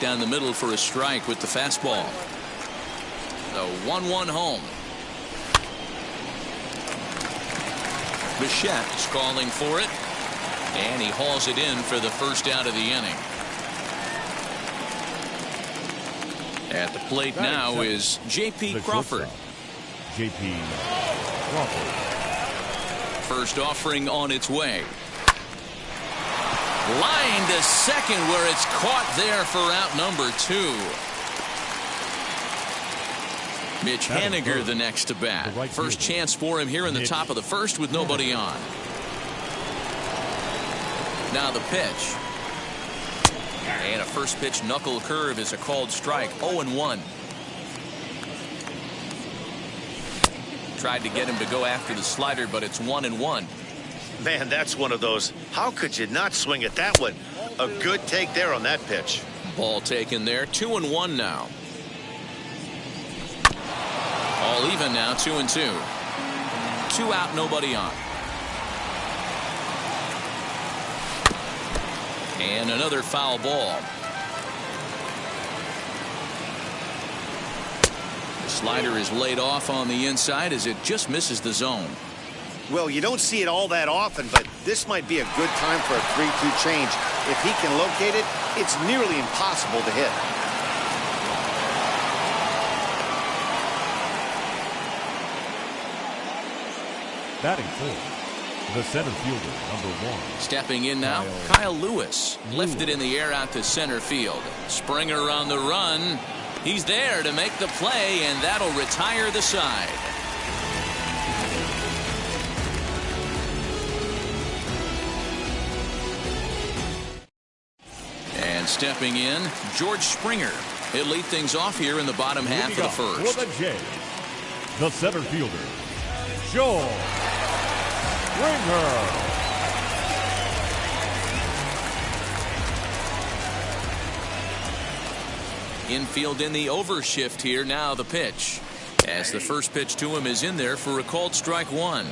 down the middle for a strike with the fastball. The 1-1 home. Bichette is calling for it, and he hauls it in for the first out of the inning. At the plate now is J.P. Crawford. J.P. Crawford. First offering on its way. Line to second, where it's caught there for out number 2. Mitch Haniger the next to bat. First chance for him here in the top of the first with nobody on. Now the pitch. And a first pitch knuckle curve is a called strike. 0-1. Tried to get him to go after the slider, but it's 1-1. Man, that's one of those. How could you not swing at that one? A good take there on that pitch. Ball taken there. 2-1 now. All even now. 2-2. 2 out, nobody on. And another foul ball. The slider is laid off on the inside as it just misses the zone. Well, you don't see it all that often, but this might be a good time for a 3-2 change. If he can locate it, it's nearly impossible to hit. Batting fourth, the center fielder, number 1. Stepping in now, Kyle Lewis. Lifted in the air out to center field. Springer on the run. He's there to make the play, and that'll retire the side. And stepping in, George Springer. He'll lead things off here in the bottom half of the first. For the Jays, the center fielder, George Springer. Infield in the overshift here. Now the pitch. As the first pitch to him is in there for a called strike 1.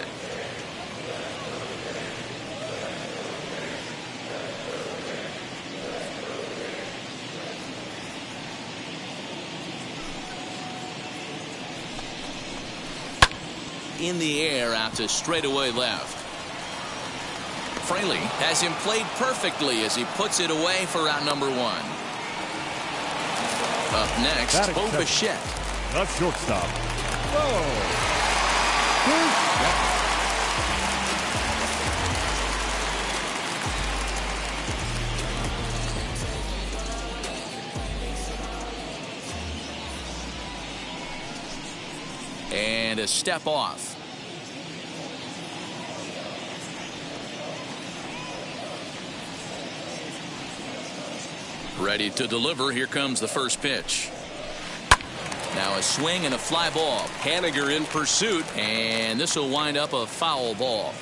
In the air out to straightaway left. Fraley has him played perfectly as he puts it away for out number 1. Up next, Bo Bichette. The shortstop. And a step off. Ready to deliver. Here comes the first pitch. Now a swing and a fly ball. Haniger in pursuit, and this will wind up a foul ball.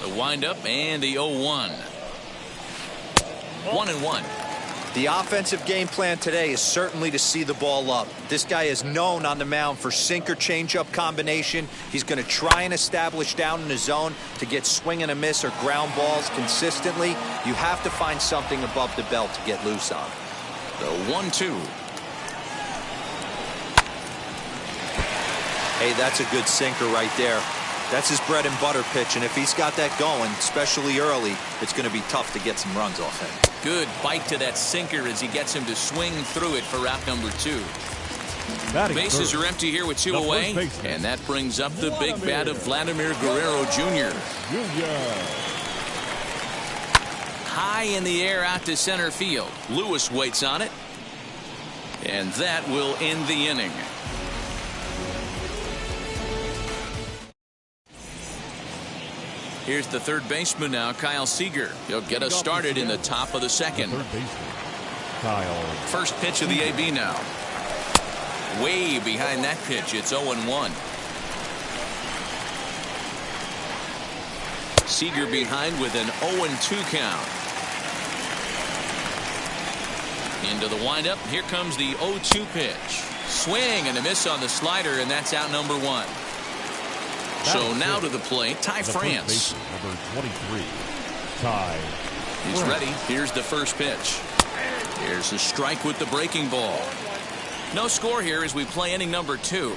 The windup and the 0-1. 1-1. The offensive game plan today is certainly to see the ball up. This guy is known on the mound for sinker changeup combination. He's going to try and establish down in the zone to get swing and a miss or ground balls consistently. You have to find something above the belt to get loose on. The 1-2. Hey, that's a good sinker right there. That's his bread and butter pitch, and if he's got that going, especially early, it's going to be tough to get some runs off him. Good bite to that sinker as he gets him to swing through it for out number 2. Bases are empty here with 2 away, and that brings up the big bat of Vladimir Guerrero Jr. High in the air out to center field. Lewis waits on it, and that will end the inning. Here's the third baseman now, Kyle Seager. He'll get us started in the top of the second. First pitch of the AB now. Way behind that pitch. It's 0-1. Seager behind with an 0-2 count. Into the windup. Here comes the 0-2 pitch. Swing and a miss on the slider, and that's out number 1. So now to the plate, Ty France. Number 23, tie. He's ready. Here's the first pitch. Here's a strike with the breaking ball. No score here as we play inning number 2.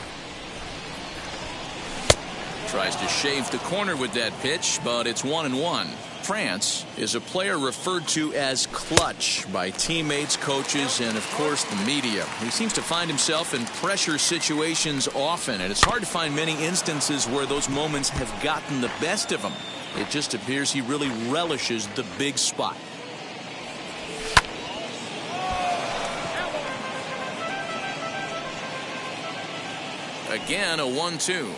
Tries to shave the corner with that pitch, but it's 1-1. France is a player referred to as clutch by teammates, coaches, and of course the media. He seems to find himself in pressure situations often, and it's hard to find many instances where those moments have gotten the best of him. It just appears he really relishes the big spot. Again, a 1-2.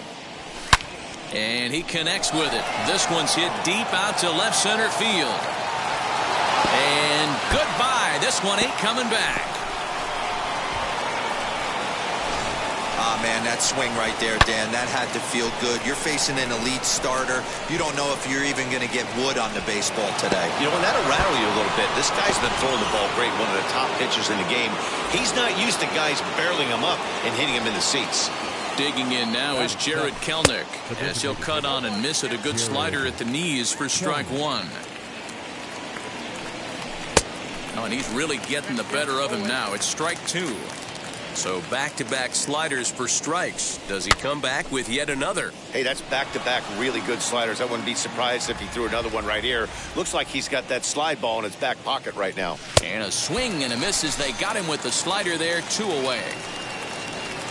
And he connects with it. This one's hit deep out to left center field. And goodbye. This one ain't coming back. Ah, man, that swing right there, Dan, that had to feel good. You're facing an elite starter. You don't know if you're even going to get wood on the baseball today. You know, and that'll rattle you a little bit. This guy's been throwing the ball great, one of the top pitchers in the game. He's not used to guys barreling him up and hitting him in the seats. Digging in now is Kellnick as he'll cut on and miss it. A good slider at the knees for strike 1. Oh, and he's really getting the better of him now. It's strike 2. So back-to-back sliders for strikes. Does he come back with yet another? Hey, that's back-to-back really good sliders. I wouldn't be surprised if he threw another one right here. Looks like he's got that slide ball in his back pocket right now. And a swing and a miss as they got him with the slider there, 2 away.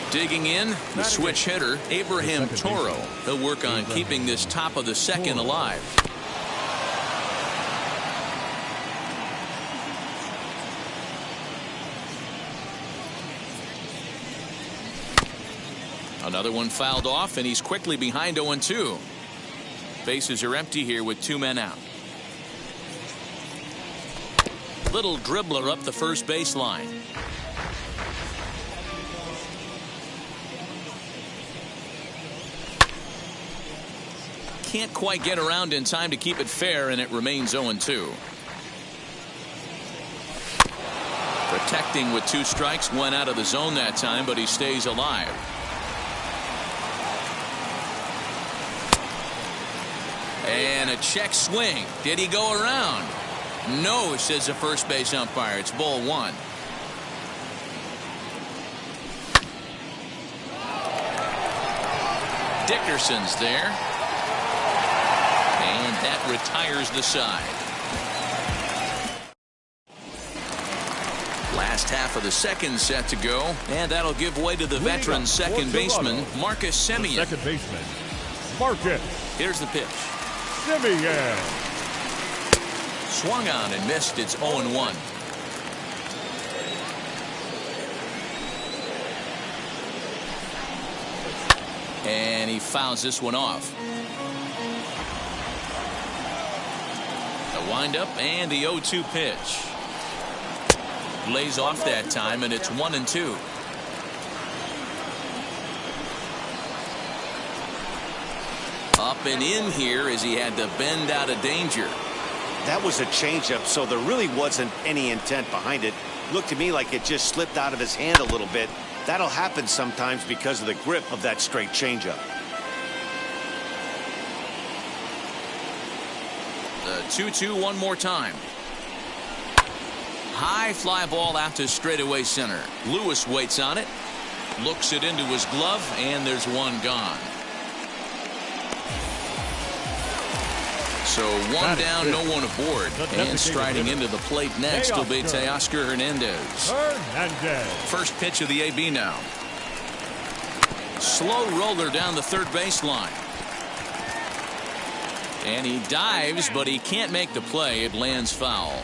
Digging in, the switch hitter, Abraham Toro. He'll work on keeping this top of the second alive. Another one fouled off, and he's quickly behind 0-2. Bases are empty here with 2 men out. Little dribbler up the first baseline. Can't quite get around in time to keep it fair, and it remains 0-2. Protecting with 2 strikes, went out of the zone that time, but he stays alive. And a check swing. Did he go around? No, says the first base umpire. It's ball 1. Dickerson's there. And that retires the side. Last half of the second set to go, and that'll give way to the veteran second baseman, Marcus Semien. Second baseman, Marcus. Here's the pitch. Semien. Swung on and missed. It's 0-1. And he fouls this one off. The windup and the 0-2 pitch. Lays off that time, and it's 1-2. Up and in here as he had to bend out of danger. That was a changeup, so there really wasn't any intent behind it. Looked to me like it just slipped out of his hand a little bit. That'll happen sometimes because of the grip of that straight changeup. The 2-2 one more time. High fly ball out to straightaway center. Lewis waits on it. Looks it into his glove, and there's one gone. So one down, no one aboard. And striding into the plate next will be Teoscar Hernandez. First pitch of the AB now. Slow roller down the third baseline. And he dives, but he can't make the play. It lands foul.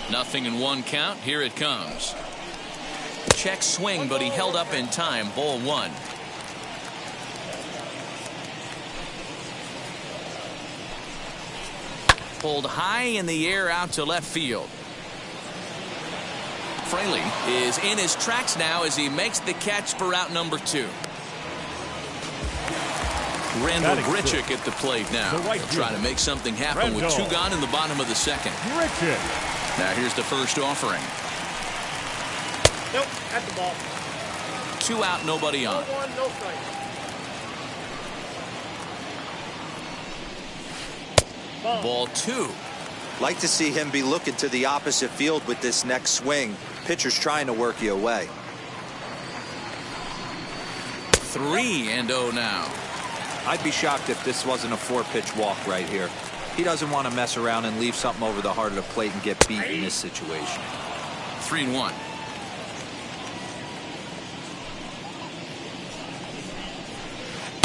0-1 count. Here it comes. Check swing, but he held up in time. Ball 1. Pulled high in the air out to left field. Fraley is in his tracks now as he makes the catch for out number 2. Randall Gritsch at the plate now. He'll try to make something happen with 2 gone in the bottom of the second. Now here's the first offering. Nope, at the ball. 2 out, nobody on. No one, no strike. Ball 2. Like to see him be looking to the opposite field with this next swing. Pitcher's trying to work you away. 3-0 now. I'd be shocked if this wasn't a 4-pitch walk right here. He doesn't want to mess around and leave something over the heart of the plate and get beat in this situation. 3-1.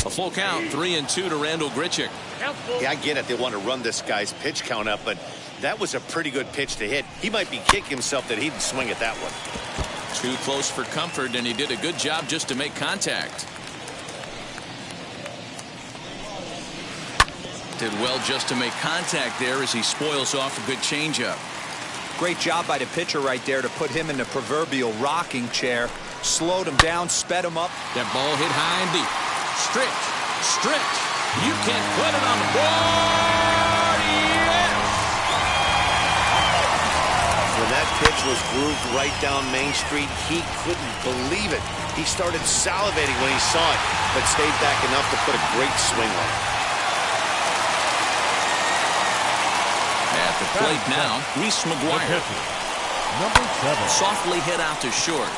A full count, 3-2 to Randall Gritsch. Yeah, I get it. They want to run this guy's pitch count up, but that was a pretty good pitch to hit. He might be kicking himself that he didn't swing at that one. Too close for comfort, and he did a good job just to make contact. Did well just to make contact there as he spoils off a good changeup. Great job by the pitcher right there to put him in the proverbial rocking chair. Slowed him down, sped him up. That ball hit high and deep. Stretch. You can't put it on the board. Yes! When that pitch was grooved right down Main Street, he couldn't believe it. He started salivating when he saw it, but stayed back enough to put a great swing on it. At the plate now, Reese McGuire. Number 7. Softly hit out to short.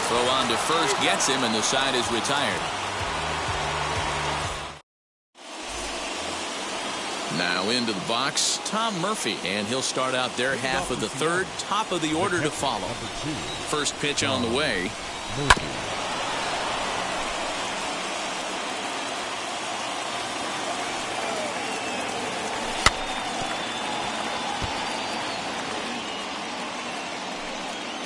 Throw on to first gets him, and the side is retired. Now into the box, Tom Murphy, and he'll start out their half of the third. Top of the order to follow. First pitch on the way.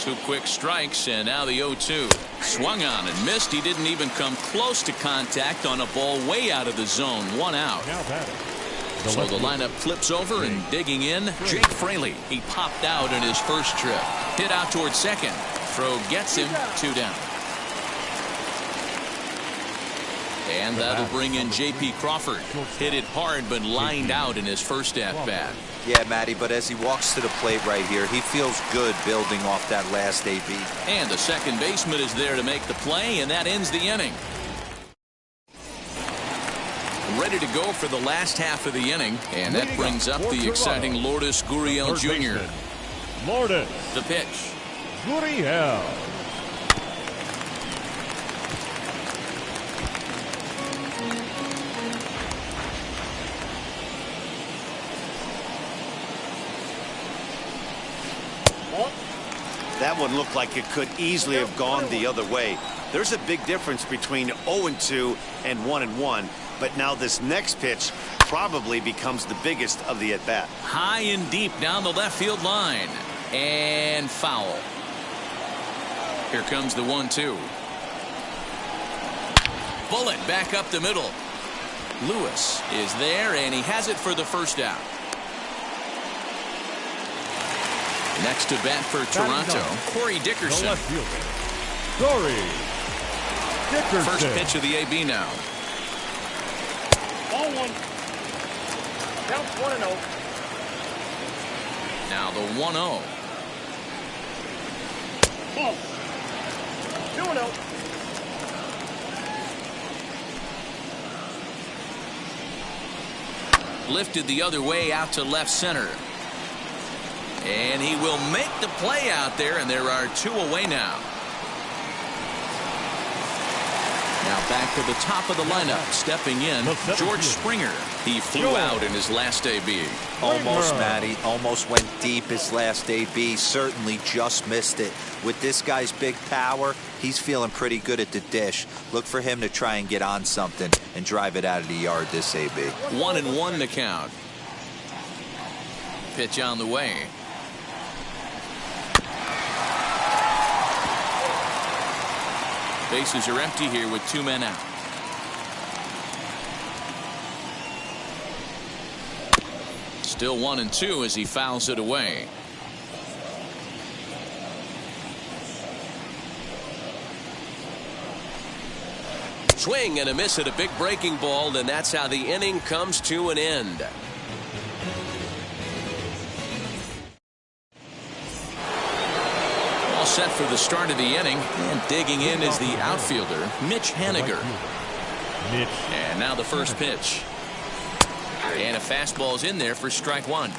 2 quick strikes, and now the 0-2. Swung on and missed. He didn't even come close to contact on a ball way out of the zone. 1 out. So the lineup flips over, and digging in, Jake Fraley. He popped out in his first trip. Hit out towards second. Throw gets him. 2 down. And that'll bring in J.P. Crawford. Hit it hard, but lined out in his first at-bat. Yeah, Matty, but as he walks to the plate right here, he feels good building off that last AB. And the second baseman is there to make the play, and that ends the inning. Ready to go for the last half of the inning, and that brings up the exciting Lourdes Gurriel Jr. Lourdes. The pitch. Gurriel. That one looked like it could easily have gone the other way. There's a big difference between 0-2 and 1-1, but now this next pitch probably becomes the biggest of the at-bat. High and deep down the left field line, and foul. Here comes the 1-2. Bullet back up the middle. Lewis is there, and he has it for the first out. Next to bat for Toronto, Corey Dickerson. Corey Dickerson. First pitch of the AB now. Ball 1. Count 1-0. Now the 1-0. Ball. 2-0. Lifted the other way out to left center. And he will make the play out there, and there are 2 away now. Now back to the top of the lineup, stepping in, George Springer. He flew out in his last AB. Almost, Matty. Almost went deep his last AB. Certainly just missed it. With this guy's big power, he's feeling pretty good at the dish. Look for him to try and get on something and drive it out of the yard this AB. 1-1 the count. Pitch on the way. Bases are empty here with 2 men out. Still 1-2 as he fouls it away. Swing and a miss at a big breaking ball, and that's how the inning comes to an end. Set for the start of the inning, and digging in is the outfielder Mitch Haniger. And now the first pitch. And a fastball's in there for strike one.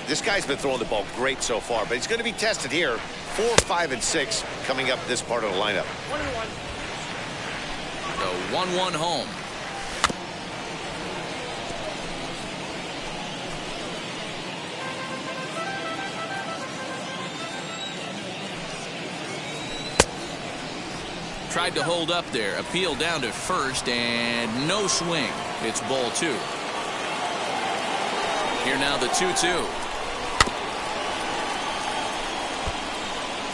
This guy's been throwing the ball great so far, but he's going to be tested here. 4, 5, and 6 coming up this part of the lineup. 1-1. The 1-1 home. Tried to hold up there. Appeal down to first, and no swing. It's ball 2. Here now the 2-2.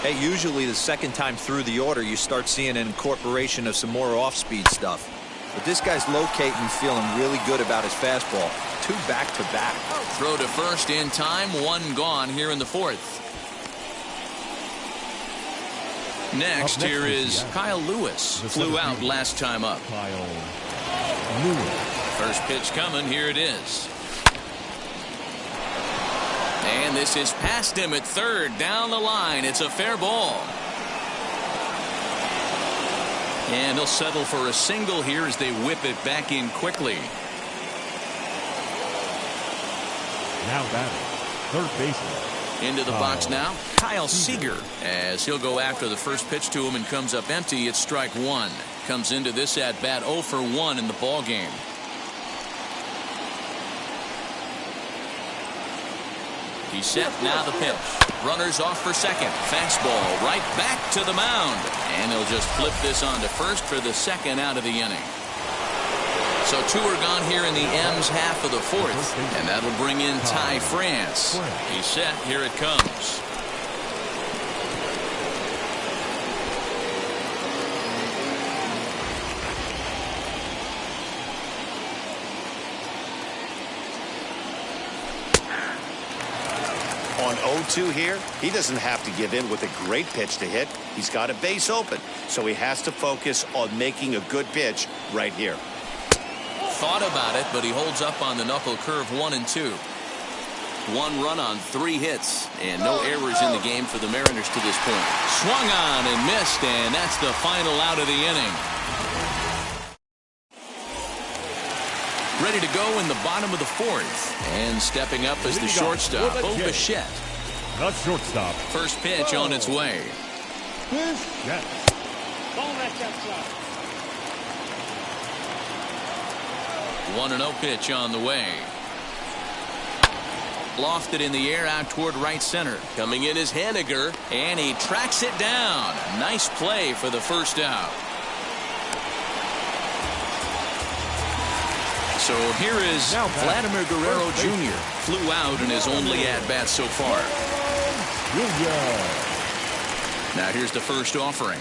Hey, usually the second time through the order, you start seeing an incorporation of some more off-speed stuff. But this guy's locating and feeling really good about his fastball. 2 back-to-back. Throw to first in time. 1 gone here in the 4th. Next, here is Kyle Lewis. Flew out last time up. Kyle Lewis. First pitch coming. Here it is. And this is past him at third. Down the line. It's a fair ball. And he'll settle for a single here as they whip it back in quickly. Now batting, third baseman. Into the box now, Kyle Seager, as he'll go after the first pitch to him and comes up empty. It's strike 1. Comes into this at bat 0 for 1 in the ball game. He's set. Now the pitch. Runners off for second. Fastball right back to the mound. And he'll just flip this on to first for the second out of the inning. So 2 are gone here in the M's half of the 4th. And that'll bring in Ty France. He's set. Here it comes. On 0-2 here, he doesn't have to give in with a great pitch to hit. He's got a base open, so he has to focus on making a good pitch right here. Thought about it, but he holds up on the knuckle curve 1 and 2. 1 run on 3 hits, and no errors in the game for the Mariners to this point. Swung on and missed, and that's the final out of the inning. Ready to go in the bottom of the 4th, and stepping up as the shortstop, Bo Bichette. The shortstop. First pitch on its way. Yes. Ball match outside. 1-0 pitch on the way. Lofted in the air out toward right center. Coming in is Hernandez, and he tracks it down. Nice play for the first out. So here is Vladimir Guerrero Jr. Flew out in his only at-bat so far. Now here's the first offering.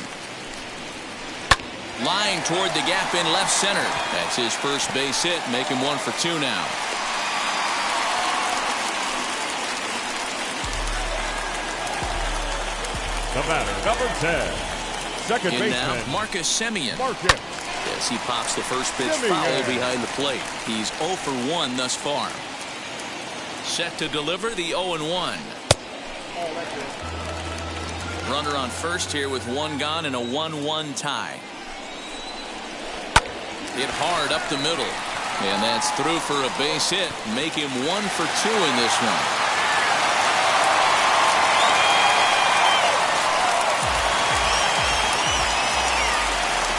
Line toward the gap in left center. That's his first base hit. Make him 1 for 2 now. The batter, number 10. Second In baseman. now, Marcus Semien. Marcus. As he pops the first pitch foul behind the plate. He's 0 for 1 thus far. Set to deliver the 0-1. Runner on first here with 1 gone and a 1-1 tie. Hit hard up the middle. And that's through for a base hit. Make him 1 for 2 in this one.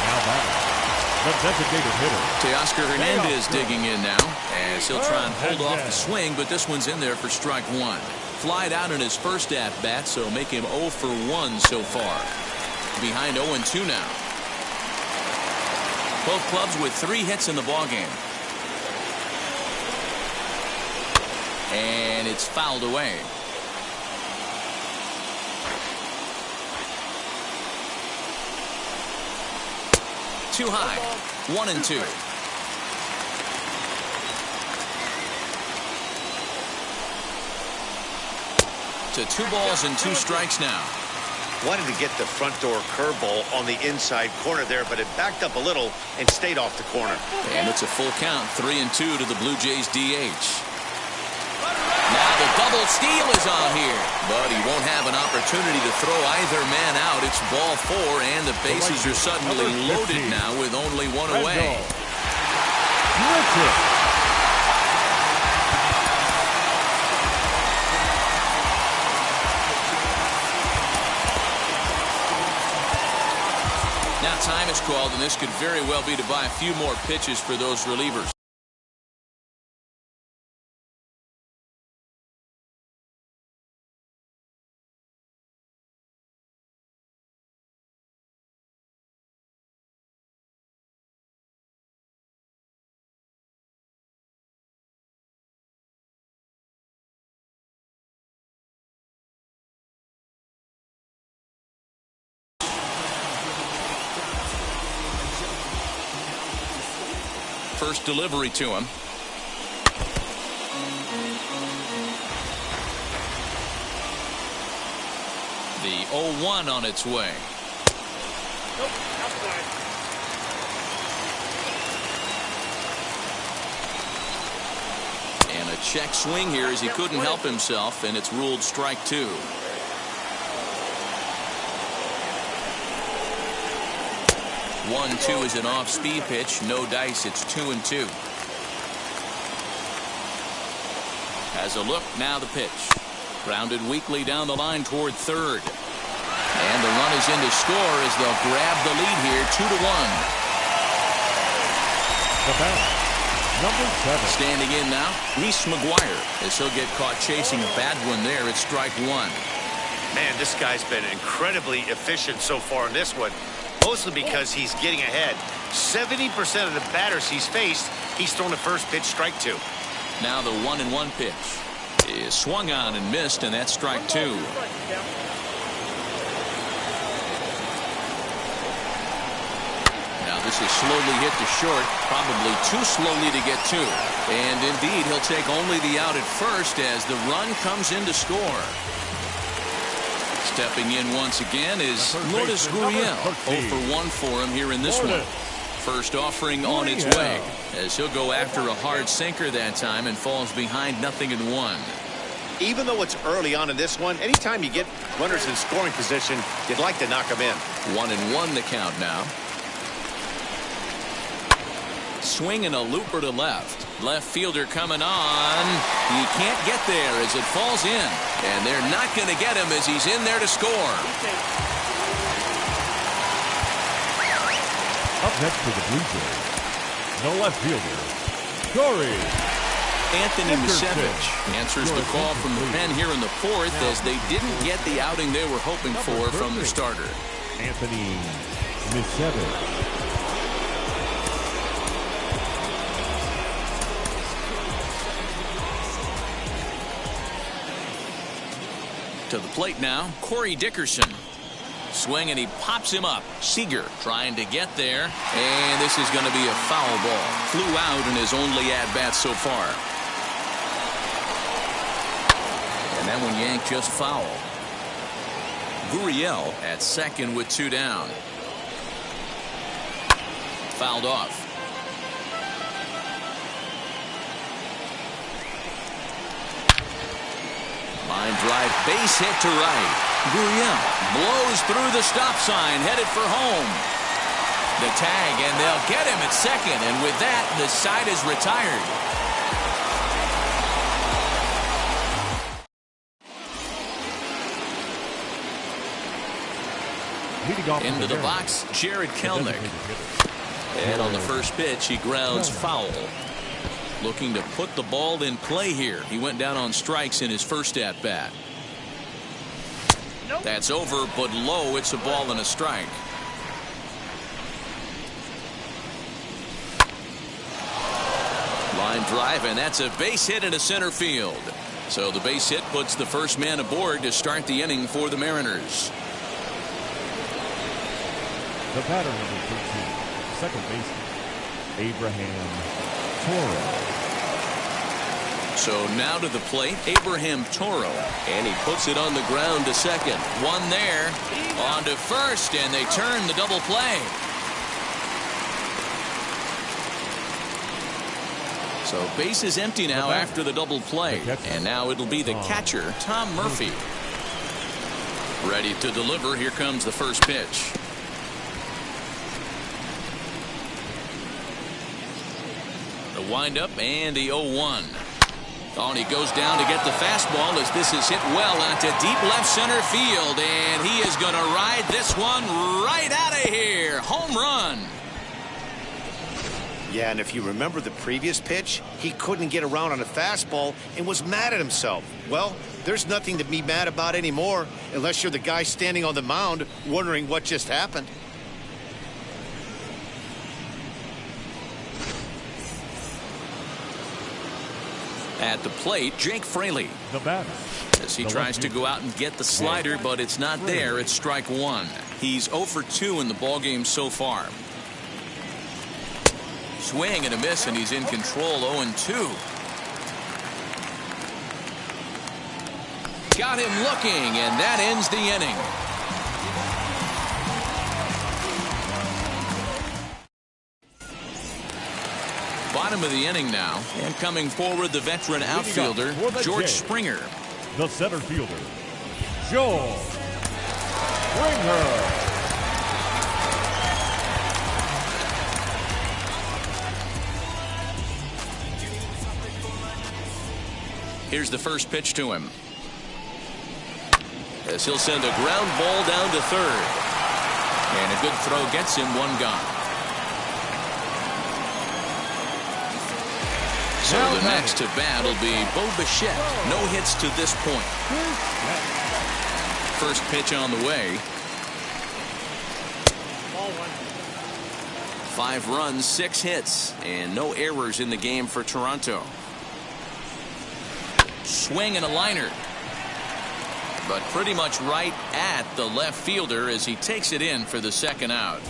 Now batting, the designated hitter. Teoscar Hernandez digging in now, as he'll try and hold off the swing, but this one's in there for strike 1. Flied out in his first at-bat, so make him 0 for 1 so far. Behind 0-2 now. Both clubs with 3 hits in the ballgame. And it's fouled away. Too high. 1-2. To 2 balls and 2 strikes now. Wanted to get the front door curveball on the inside corner there, but it backed up a little and stayed off the corner. And it's a full count, 3-2 to the Blue Jays DH. Now the double steal is on here, but he won't have an opportunity to throw either man out. It's ball 4, and the bases are suddenly loaded now with only 1 away. time is called, and this could very well be to buy a few more pitches for those relievers. First delivery to him. The 0-1 on its way. Nope, outside. And a check swing here as he couldn't help himself, and it's ruled strike 2. One, 2 is an off-speed pitch. No dice. It's 2-2. Has a look. Now the pitch. Grounded weakly down the line toward third. And the run is in to score as they'll grab the lead here, 2-1. The batter, number 7. Standing in now, Reese McGuire, as he'll get caught chasing a bad one there at strike 1. Man, this guy's been incredibly efficient so far in this one. Mostly because he's getting ahead. 70% of the batters he's faced, he's thrown the first pitch, strike 2. Now the 1-1 pitch is swung on and missed, and that's strike 2. Now this is slowly hit to short, probably too slowly to get to. And indeed, he'll take only the out at first as the run comes in to score. Stepping in once again is Lourdes Gurriel. 0 for 1 for him here in this one. First offering on its way as he'll go after a hard sinker that time and falls behind 0-1. Even though it's early on in this one, anytime you get runners in scoring position, you'd like to knock them in. 1-1 the count now. Swinging a looper to left. Left fielder coming on. He can't get there as it falls in. And they're not going to get him as he's in there to score. Up next for the Blue Jays, the left fielder, Corey. Anthony Musevich answers the call from the pen here in the 4th as they didn't get the outing they were hoping for from the starter. Anthony Musevich. To the plate now, Corey Dickerson. Swing and he pops him up. Seager trying to get there. And this is going to be a foul ball. Flew out in his only at-bat so far. And that one yanked just foul. Gurriel at second with 2 down. Fouled off. Line drive, base hit to right. Gurriel blows through the stop sign, headed for home. The tag, and they'll get him at second, and with that, the side is retired. Into the box, Jared Kellnick. And on the first pitch, he grounds foul. Looking to put the ball in play here. He went down on strikes in his first at-bat. Nope. That's over, but low. It's a ball and a strike. Line drive, and that's a base hit into center field. So the base hit puts the first man aboard to start the inning for the Mariners. The batter, number 13, second baseman, Abraham Toro. So now to the plate, Abraham Toro. And he puts it on the ground to second. One there. On to first, and they turn the double play. So base is empty now after the double play. And now it'll be the catcher, Tom Murphy. Ready to deliver. Here comes the first pitch. The windup and the 0-1. Oh, and he goes down to get the fastball as this is hit well out to deep left center field. And he is going to ride this one right out of here. Home run. Yeah, and if you remember the previous pitch, he couldn't get around on a fastball and was mad at himself. Well, there's nothing to be mad about anymore unless you're the guy standing on the mound wondering what just happened. At the plate, Jake Fraley. The batter. As he tries to go out and get the slider, but it's not there. It's strike one. He's 0 for 2 in the ballgame so far. Swing and a miss, and he's in control. 0-2. Got him looking, and that ends the inning. Bottom of the inning now, and coming forward, the veteran outfielder, George Springer. The center fielder, George Springer. Here's the first pitch to him. As he'll send a ground ball down to third. And a good throw gets him one gone. So the next to bat will be Bo Bichette. No hits to this point. First pitch on the way. Ball one. 5 runs, 6 hits, and no errors in the game for Toronto. Swing and a liner. But pretty much right at the left fielder as he takes it in for the second out.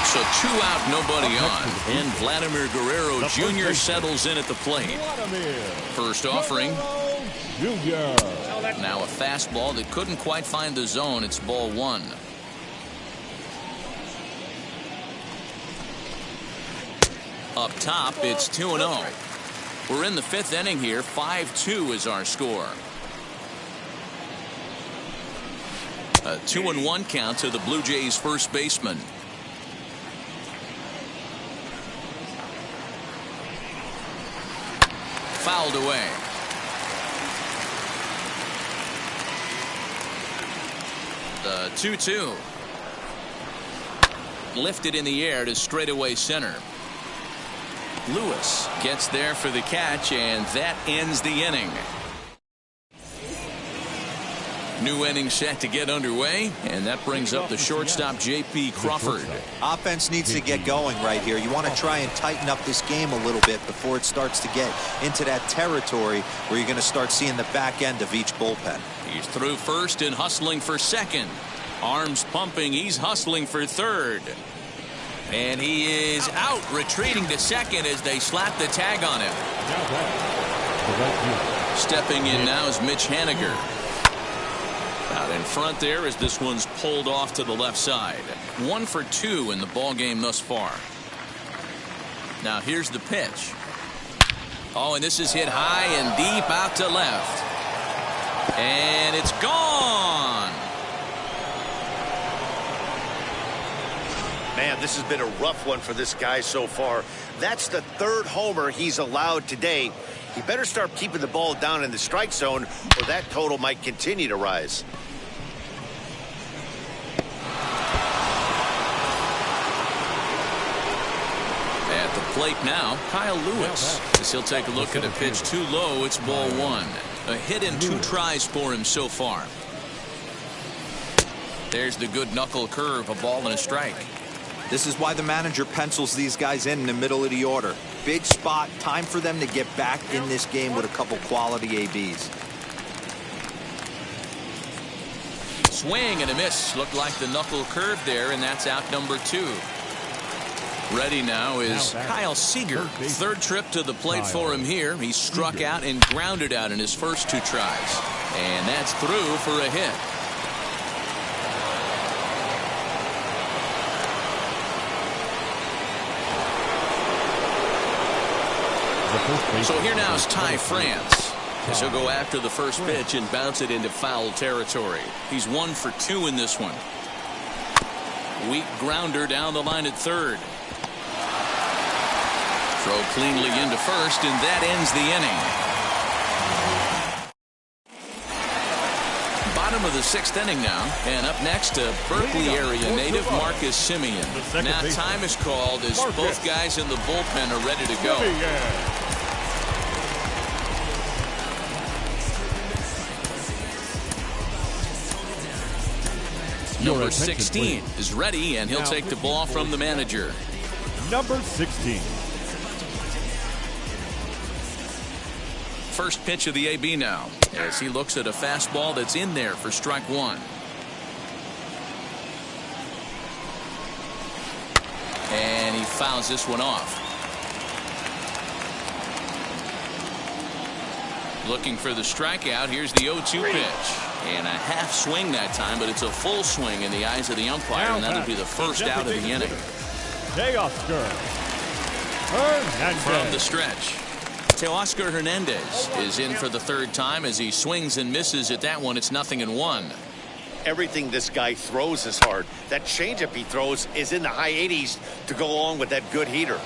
So 2 out, nobody on. And Vladimir Guerrero Jr. settles in at the plate. First offering. Now a fastball that couldn't quite find the zone. It's ball 1. Up top, it's 2-0. We're in the 5th inning here. 5-2 is our score. A 2-1 count to the Blue Jays first baseman. Fouled away. The 2-2. Lifted in the air to straightaway center. Lewis gets there for the catch, and that ends the inning. New inning set to get underway, and that brings up the shortstop, J.P. Crawford. Offense needs to get going right here. You want to try and tighten up this game a little bit before it starts to get into that territory where you're going to start seeing the back end of each bullpen. He's through first and hustling for second. Arms pumping. He's hustling for third. And he is out, retreating to second as they slap the tag on him. Stepping in now is Mitch Haniger. Out in front there as this one's pulled off to the left side. 1 for 2 in the ball game thus far. Now here's the pitch. Oh, and this is hit high and deep out to left. And it's gone. Man, this has been a rough one for this guy so far. That's the 3rd homer he's allowed today. He better start keeping the ball down in the strike zone, or that total might continue to rise. At the plate now, Kyle Lewis. As he'll take a look at a pitch too low, it's ball 1. A hit and 2 tries for him so far. There's the good knuckle curve, a ball and a strike. This is why the manager pencils these guys in the middle of the order. Big spot, time for them to get back in this game with a couple quality ABs. Swing and a miss. Looked like the knuckle curve there, and that's out number 2. Ready now is Kyle Seager. 3rd trip to the plate for him here. He struck out and grounded out in his first 2 tries. And that's through for a hit. So here now is Ty France. As he'll go after the first pitch and bounce it into foul territory. He's 1 for 2 in this one. Weak grounder down the line at third. Throw cleanly into first, and that ends the inning. Bottom of the 6th inning now, and up next, a Berkeley area native, Marcus Simeon. Now time is called as both guys in the bullpen are ready to go. Number 16 is ready, and he'll take the ball from the manager. Number 16. First pitch of the AB now, as he looks at a fastball that's in there for strike 1. And he fouls this one off. Looking for the strikeout. Here's the 0-2 pitch. And a half swing that time, but it's a full swing in the eyes of the umpire, and that'll be the first out of the inning. Teoscar Hernandez. From the stretch, Teoscar Hernandez is in for the 3rd time as he swings and misses at that one. It's 0-1. Everything this guy throws is hard. That changeup he throws is in the high 80s to go along with that good heater.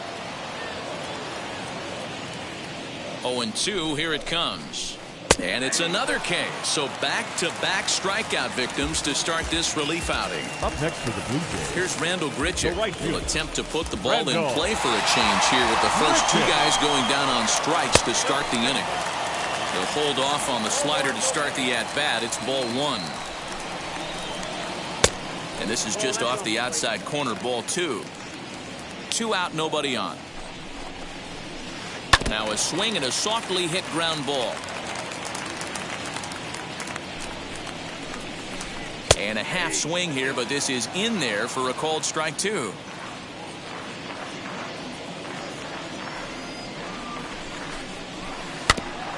0-2, here it comes. And it's another K. So back-to-back strikeout victims to start this relief outing. Up next for the Blue Jays, here's Randall Gritsch. Will attempt to put the ball in play for a change here with the first 2 guys going down on strikes to start the inning. He'll hold off on the slider to start the at-bat. It's ball 1. And this is just off the outside corner, ball 2. 2 out, nobody on. Now a swing and a softly hit ground ball. And a half swing here, but this is in there for a called strike 2.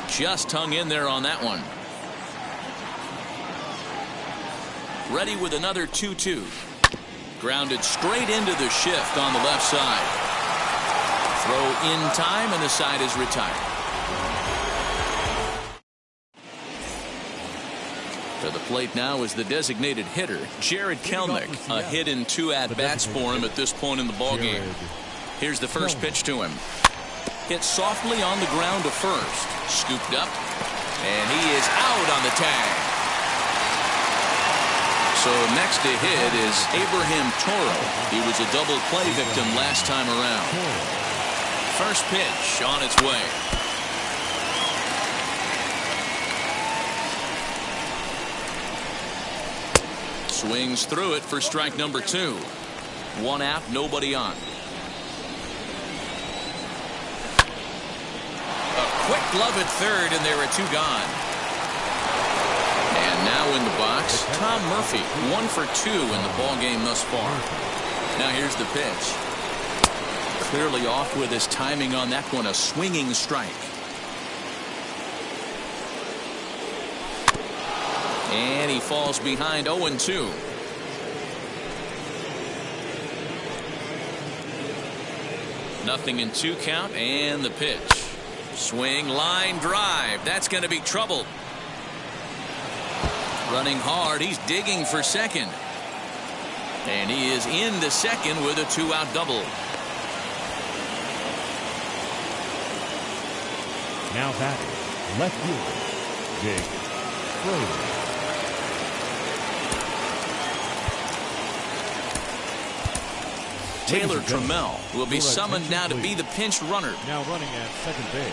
Just hung in there on that one. Ready with another 2-2. Grounded straight into the shift on the left side. Throw in time, and the side is retired. To the plate now is the designated hitter, Jared Kellnick. A hit in 2 at-bats for him at this point in the ballgame. Here's the first pitch to him. Hit softly on the ground to first. Scooped up, and he is out on the tag. So next to hit is Abraham Toro. He was a double play victim last time around. First pitch on its way. Swings through it for strike number 2. 1 out, nobody on. A quick glove at third, and there are 2 gone. And now in the box, Tom Murphy, 1 for 2 in the ball game thus far. Now here's the pitch. Clearly off with his timing on that one, a swinging strike. And he falls behind 0-2. Nothing in 2 count, and the pitch. Swing, line drive. That's going to be trouble. Running hard, he's digging for second. And he is into second with a 2-out double. Now batting, left fielder, Jake Crawford. Taylor Trammell will be summoned now to be the pinch runner. Now running at second base,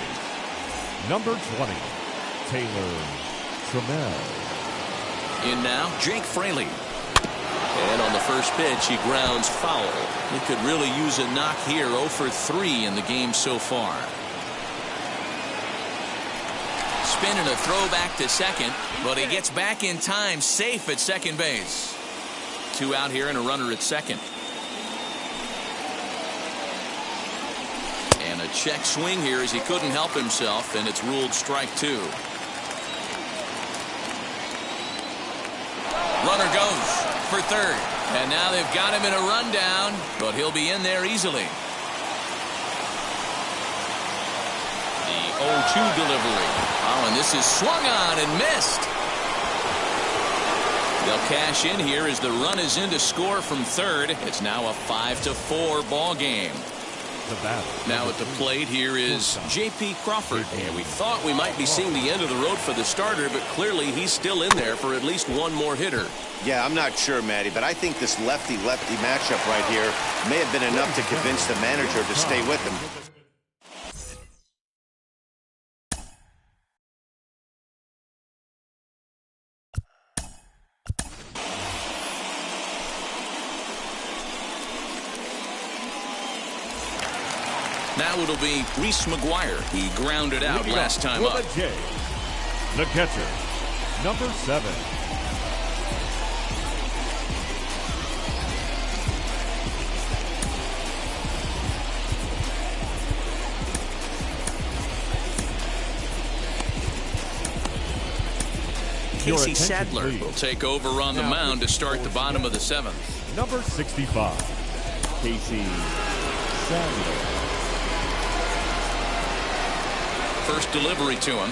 number 20, Taylor Trammell. In now, Jake Fraley. And on the first pitch, he grounds foul. He could really use a knock here. 0 for 3 in the game so far. Spin and a throw back to second, but he gets back in time, safe at second base. 2 out here and a runner at second. And a check swing here as he couldn't help himself, and it's ruled strike 2. Runner goes for third, and now they've got him in a rundown, but he'll be in there easily. The 0-2 delivery. Oh, and this is swung on and missed. They'll cash in here as the run is in to score from third. It's now a 5-4 ball game. The batter. Now at the plate here is J.P. Crawford. And we thought we might be seeing the end of the road for the starter, but clearly he's still in there for at least one more hitter. Yeah, I'm not sure, Matty, but I think this lefty-lefty matchup right here may have been enough to convince the manager to stay with him. Now it'll be Reese McGuire. He grounded out last time up. The catcher, number 7. Casey Sadler will take over on the mound to start the bottom of the 7th. Number 65, Casey Sadler. First delivery to him.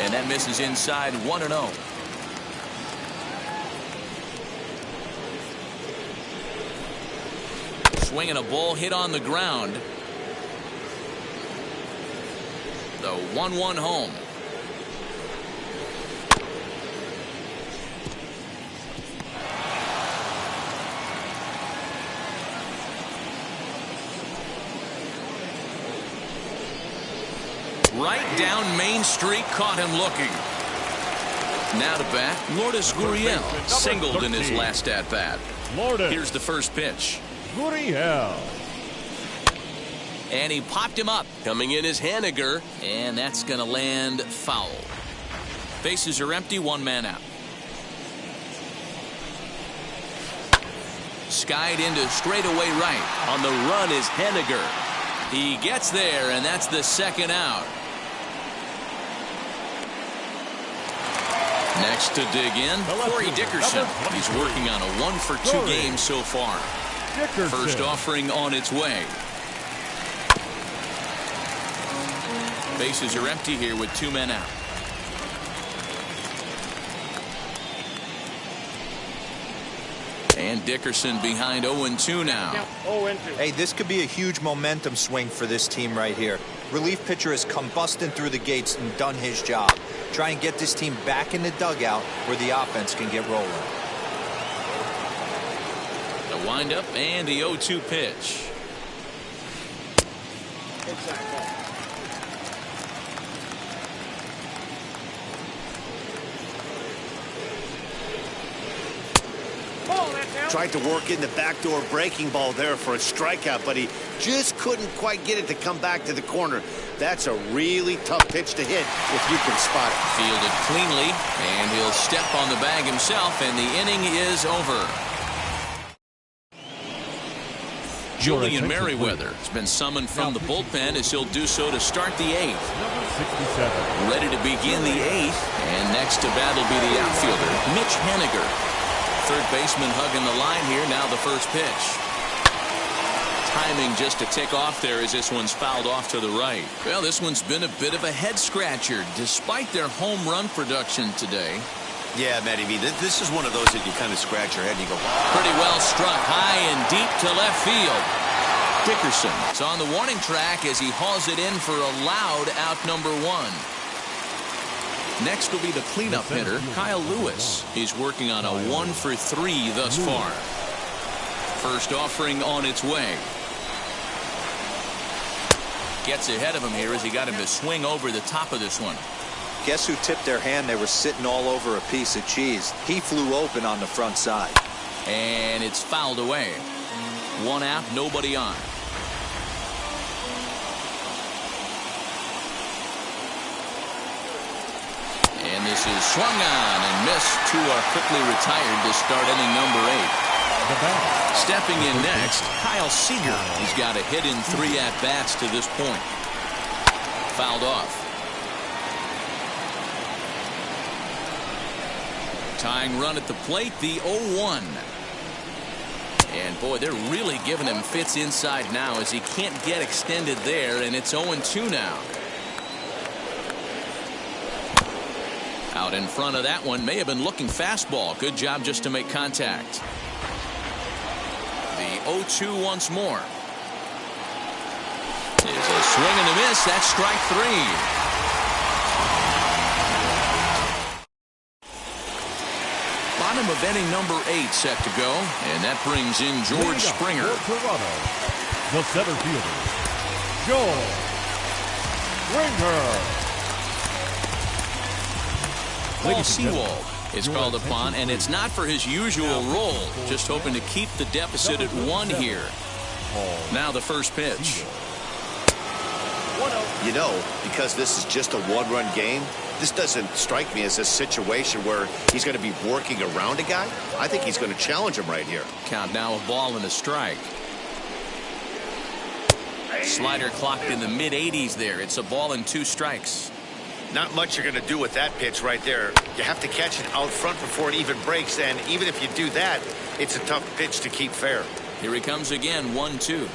And that misses inside 1-0. Swinging a ball hit on the ground. The 1-1 home. Right down Main Street, caught him looking. Now to bat, Lourdes Gurriel singled in his last at-bat. Here's the first pitch. Gurriel. And he popped him up. Coming in is Hernandez. And that's going to land foul. Bases are empty, 1 man out. Skied into straightaway right. On the run is Hernandez. He gets there, and that's the 2nd out. Next to dig in, Corey Dickerson. He's working on a 1-for-2 game so far. First offering on its way. Bases are empty here with 2 men out. And Dickerson behind 0-2 now. Hey, this could be a huge momentum swing for this team right here. Relief pitcher has come busting through the gates and done his job. Try and get this team back in the dugout where the offense can get rolling. The windup and the 0-2 pitch. Tried to work in the backdoor breaking ball there for a strikeout, but he just couldn't quite get it to come back to the corner. That's a really tough pitch to hit if you can spot it. Fielded cleanly, and he'll step on the bag himself, and the inning is over. Julian Merriweather has been summoned from the bullpen as he'll do so to start the 8th. Ready to begin the 8th, and next to bat will be the outfielder, Mitch Haniger. Third baseman hugging the line here. Now the first pitch. Timing just to tick off there as this one's fouled off to the right. Well, this one's been a bit of a head scratcher despite their home run production today. Yeah, Matty V, this is one of those that you kind of scratch your head and you go, wow. Pretty well struck high and deep to left field. Dickerson is on the warning track as he hauls it in for a loud out number 1. Next will be the cleanup hitter, Kyle Lewis. He's working on a 1-for-3 thus far. First offering on its way. Gets ahead of him here as he got him to swing over the top of this one. Guess who tipped their hand? They were sitting all over a piece of cheese. He flew open on the front side. And it's fouled away. 1 out, nobody on. And this is swung on and missed. 2 are quickly retired to start inning number 8. Stepping in next, Kyle Seager. He's got a hit in 3 at-bats to this point. Fouled off. Tying run at the plate, the 0-1. And boy, they're really giving him fits inside now as he can't get extended there, and it's 0-2 now. Out in front of that one, may have been looking fastball. Good job just to make contact. The 0-2 once more. Is a swing and a miss. That's strike 3. Bottom of inning number 8 set to go, and that brings in George Springer. Toronto, the center fielder, George Springer. Paul Sewald is called upon, and it's not for his usual role. Just hoping to keep the deficit at 1 here. Now the first pitch. You know, because this is just a one-run game, this doesn't strike me as a situation where he's going to be working around a guy. I think he's going to challenge him right here. Count now, a ball and a strike. Slider clocked in the mid-80s there. It's a ball and 2 strikes. Not much you're going to do with that pitch right there. You have to catch it out front before it even breaks, and even if you do that, it's a tough pitch to keep fair. Here he comes again, 1-2.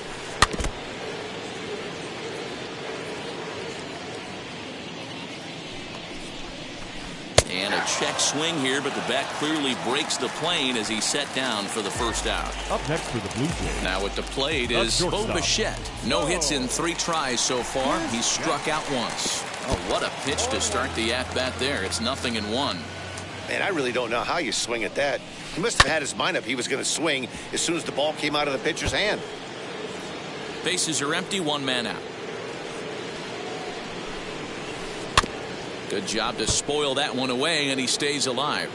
And a check swing here, but the bat clearly breaks the plane as he's set down for the first out. Up next for the Blue Jays. Now at the plate is Bo Bichette. No hits in 3 tries so far. He's struck out once. Oh, what a pitch to start the at-bat there. It's 0-1. Man, I really don't know how you swing at that. He must have had his mind up he was going to swing as soon as the ball came out of the pitcher's hand. Bases are empty, 1 man out. Good job to spoil that one away, and he stays alive.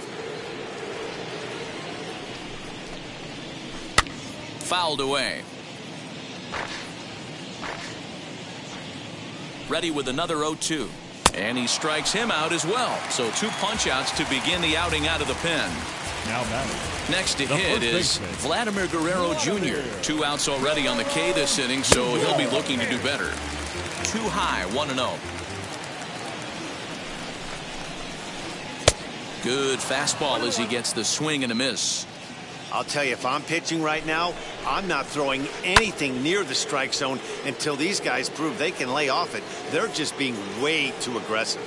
Fouled away. Ready with another 0-2. And he strikes him out as well. So 2 punch-outs to begin the outing out of the pen. Now batting. Next to hit is Vladimir Guerrero Jr. 2 outs already on the K this inning, so he'll be looking to do better. Too high, 1-0. Good fastball as he gets the swing and a miss. I'll tell you, if I'm pitching right now, I'm not throwing anything near the strike zone until these guys prove they can lay off it. They're just being way too aggressive.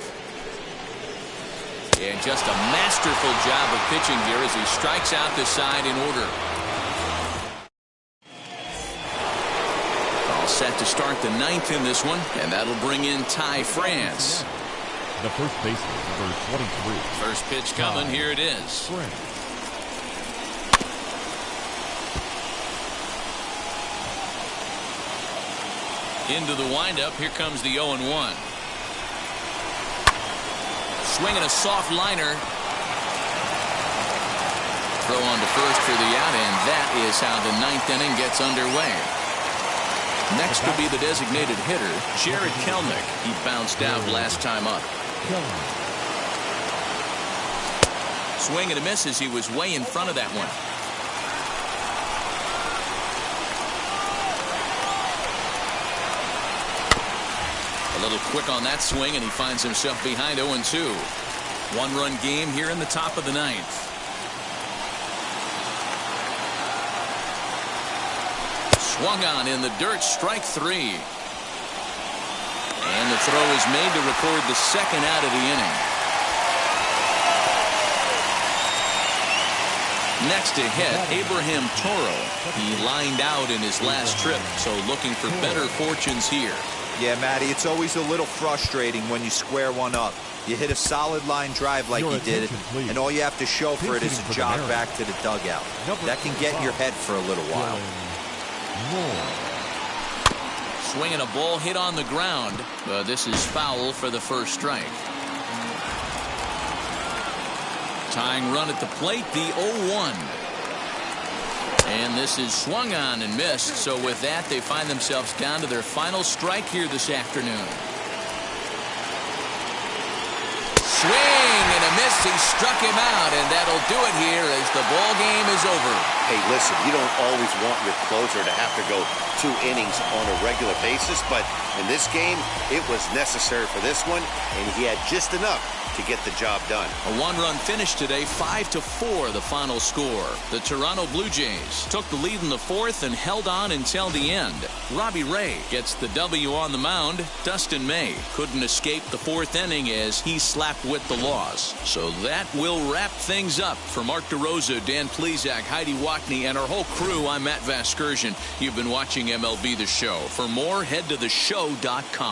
And just a masterful job of pitching here as he strikes out the side in order. All set to start the 9th in this one, and that'll bring in Ty France. The first baseman, number 23. First pitch coming. Here it is. France. Into the windup. Here comes the 0-1. Swinging a soft liner. Throw on to first for the out, and that is how the 9th inning gets underway. Next will be the designated hitter, Jared Kellnick. He bounced out last time up. Swing and a miss as he was way in front of that one. A little quick on that swing, and he finds himself behind 0-2. 1-run game here in the top of the 9th. Swung on in the dirt, strike 3. And the throw is made to record the 2nd out of the inning. Next to hit, Abraham Toro. He lined out in his last trip, so looking for better fortunes here. Yeah, Matty, it's always a little frustrating when you square one up. You hit a solid line drive like you did, and all you have to show for it is a jog back to the dugout. That can get in your head for a little while. Swinging a ball hit on the ground. This is foul for the first strike. Tying run at the plate, the 0-1. And this is swung on and missed. So with that, they find themselves down to their final strike here this afternoon. Swing and a miss. He struck him out, and that'll do it here as the ball game is over. Hey, listen, you don't always want your closer to have to go 2 innings on a regular basis, but in this game, it was necessary for this one, and he had just enough to get the job done. A 1-run finish today, 5-4 the final score. The Toronto Blue Jays took the lead in the 4th and held on until the end. Robbie Ray gets the W on the mound. Dustin May couldn't escape the 4th inning as he slapped with the loss. So that will wrap things up. For Mark DeRosa, Dan Plesac, Heidi Washington. Rockney, and our whole crew, I'm Matt Vasgersian. You've been watching MLB The Show. For more, head to theshow.com.